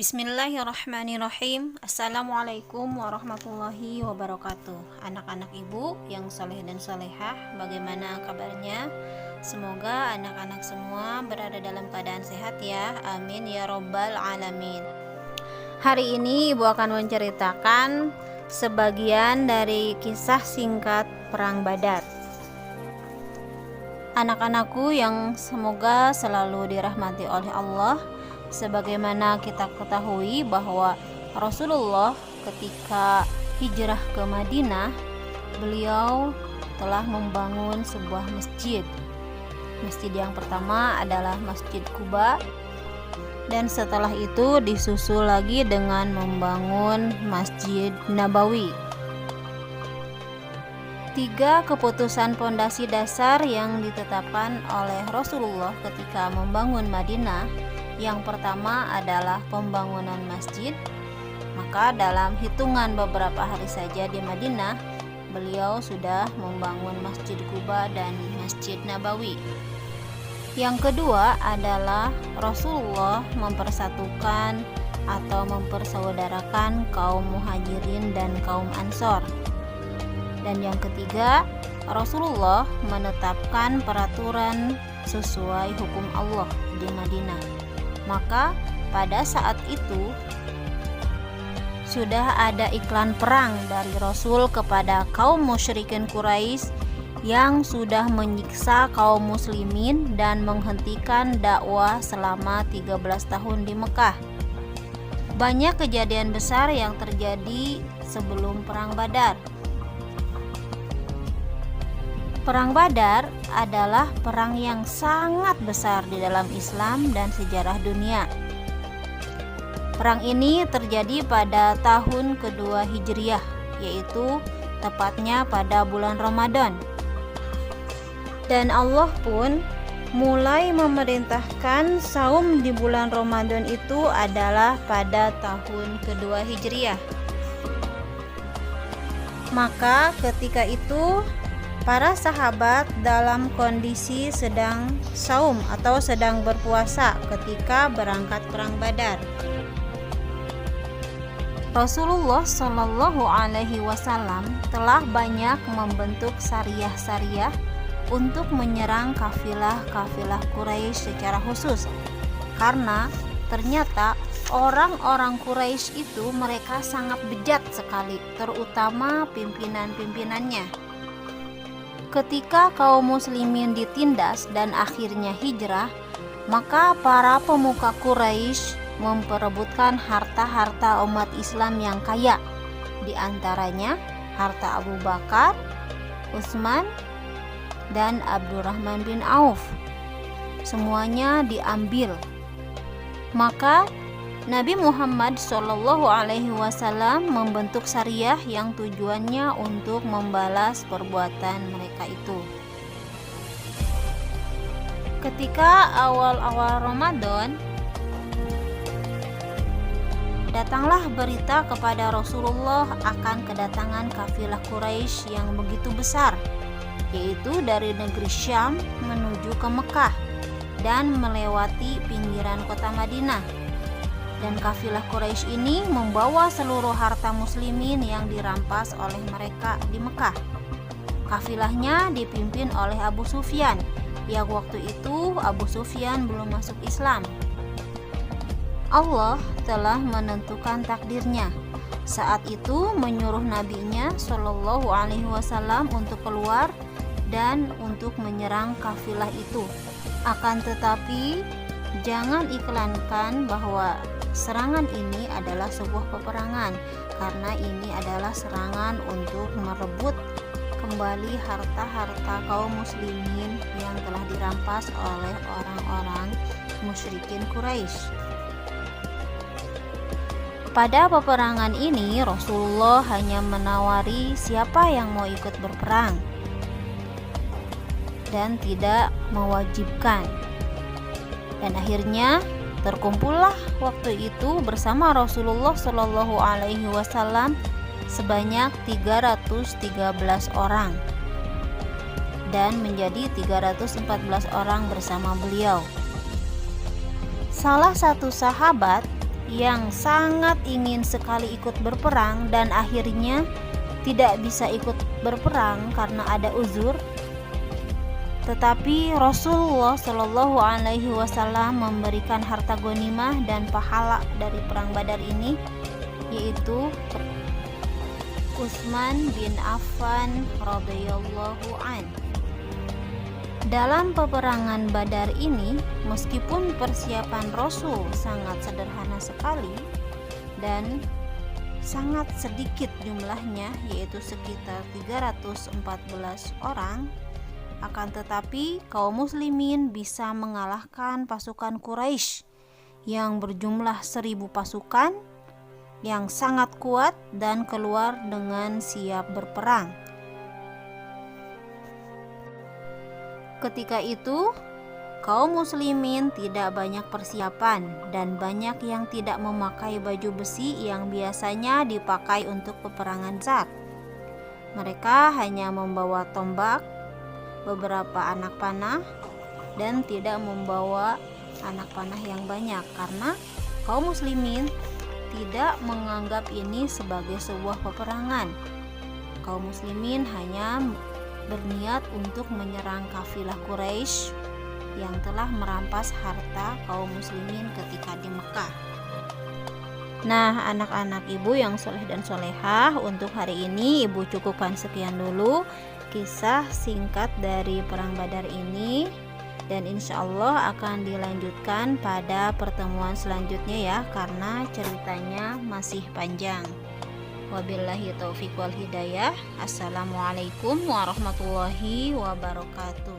Bismillahirrahmanirrahim. Assalamualaikum warahmatullahi wabarakatuh. Anak-anak ibu yang soleh dan solehah, bagaimana kabarnya? Semoga anak-anak semua berada dalam keadaan sehat ya. Amin ya robbal alamin. Hari ini ibu akan menceritakan sebagian dari kisah singkat Perang Badar. Anak-anakku yang semoga selalu dirahmati oleh Allah, sebagaimana kita ketahui bahwa Rasulullah ketika hijrah ke Madinah, beliau telah membangun sebuah masjid. Masjid yang pertama adalah Masjid Quba, dan setelah itu disusul lagi dengan membangun Masjid Nabawi. 3 keputusan pondasi dasar yang ditetapkan oleh Rasulullah ketika membangun Madinah. Yang pertama adalah pembangunan masjid. Maka dalam hitungan beberapa hari saja di Madinah, beliau sudah membangun Masjid Quba dan Masjid Nabawi. Yang kedua adalah Rasulullah mempersatukan atau mempersaudarakan kaum Muhajirin dan kaum Ansor. Dan yang ketiga, Rasulullah menetapkan peraturan sesuai hukum Allah di Madinah. Maka pada saat itu sudah ada iklan perang dari Rasul kepada kaum musyrikin Quraisy yang sudah menyiksa kaum muslimin dan menghentikan dakwah selama 13 tahun di Mekah. Banyak kejadian besar yang terjadi sebelum Perang Badar. Perang Badar adalah perang yang sangat besar di dalam Islam dan sejarah dunia. Perang ini terjadi pada tahun kedua Hijriah, yaitu tepatnya pada bulan Ramadan. Dan Allah pun mulai memerintahkan saum di bulan Ramadan itu adalah pada tahun kedua Hijriah. Maka ketika itu para sahabat dalam kondisi sedang saum atau sedang berpuasa ketika berangkat Perang Badar. Rasulullah Shallallahu Alaihi Wasallam telah banyak membentuk syariah-syariah untuk menyerang kafilah-kafilah Quraisy secara khusus, karena ternyata orang-orang Quraisy itu mereka sangat bejat sekali, terutama pimpinan-pimpinannya. Ketika kaum muslimin ditindas dan akhirnya hijrah, maka para pemuka Quraisy memperebutkan harta-harta umat Islam yang kaya, di antaranya harta Abu Bakar, Utsman, dan Abdurrahman bin Auf. Semuanya diambil. Maka Nabi Muhammad SAW membentuk syariah yang tujuannya untuk membalas perbuatan mereka itu. Ketika awal-awal Ramadan, datanglah berita kepada Rasulullah akan kedatangan kafilah Quraisy yang begitu besar, yaitu dari negeri Syam menuju ke Mekah dan melewati pinggiran kota Madinah. Dan kafilah Quraisy ini membawa seluruh harta muslimin yang dirampas oleh mereka di Mekah. Kafilahnya dipimpin oleh Abu Sufyan, yang waktu itu Abu Sufyan belum masuk Islam. Allah telah menentukan takdirnya. Saat itu menyuruh nabinya Shallallahu Alaihi Wasallam untuk keluar dan untuk menyerang kafilah itu. Akan tetapi jangan iklankan bahwa serangan ini adalah sebuah peperangan, karena ini adalah serangan untuk merebut kembali harta-harta kaum muslimin yang telah dirampas oleh orang-orang musyrikin Quraisy. Pada peperangan ini Rasulullah hanya menawari siapa yang mau ikut berperang dan tidak mewajibkan. Dan akhirnya terkumpullah waktu itu bersama Rasulullah Shallallahu Alaihi Wasallam sebanyak 313 orang dan menjadi 314 orang bersama beliau. Salah satu sahabat yang sangat ingin sekali ikut berperang dan akhirnya tidak bisa ikut berperang karena ada uzur. Tetapi Rasulullah Shallallahu Alaihi Wasallam memberikan harta ghanimah dan pahala dari perang Badar ini, yaitu Utsman bin Affan radhiyallahu an. Dalam peperangan Badar ini, meskipun persiapan Rasul sangat sederhana sekali dan sangat sedikit jumlahnya, yaitu sekitar 314 orang, akan tetapi kaum muslimin bisa mengalahkan pasukan Quraisy yang berjumlah 1000 pasukan yang sangat kuat dan keluar dengan siap berperang. Ketika itu, kaum muslimin tidak banyak persiapan dan banyak yang tidak memakai baju besi yang biasanya dipakai untuk peperangan Zaat. Mereka hanya membawa tombak, beberapa anak panah, dan tidak membawa anak panah yang banyak karena kaum muslimin tidak menganggap ini sebagai sebuah peperangan. Kaum muslimin hanya berniat untuk menyerang kafilah Quraisy yang telah merampas harta kaum muslimin ketika di Mekah. Nah, anak-anak ibu yang soleh dan solehah, untuk hari ini ibu cukupkan sekian dulu kisah singkat dari perang Badar ini, dan insya Allah akan dilanjutkan pada pertemuan selanjutnya ya, karena ceritanya masih panjang. Wabillahi taufiq wal hidayah. Assalamualaikum warahmatullahi wabarakatuh.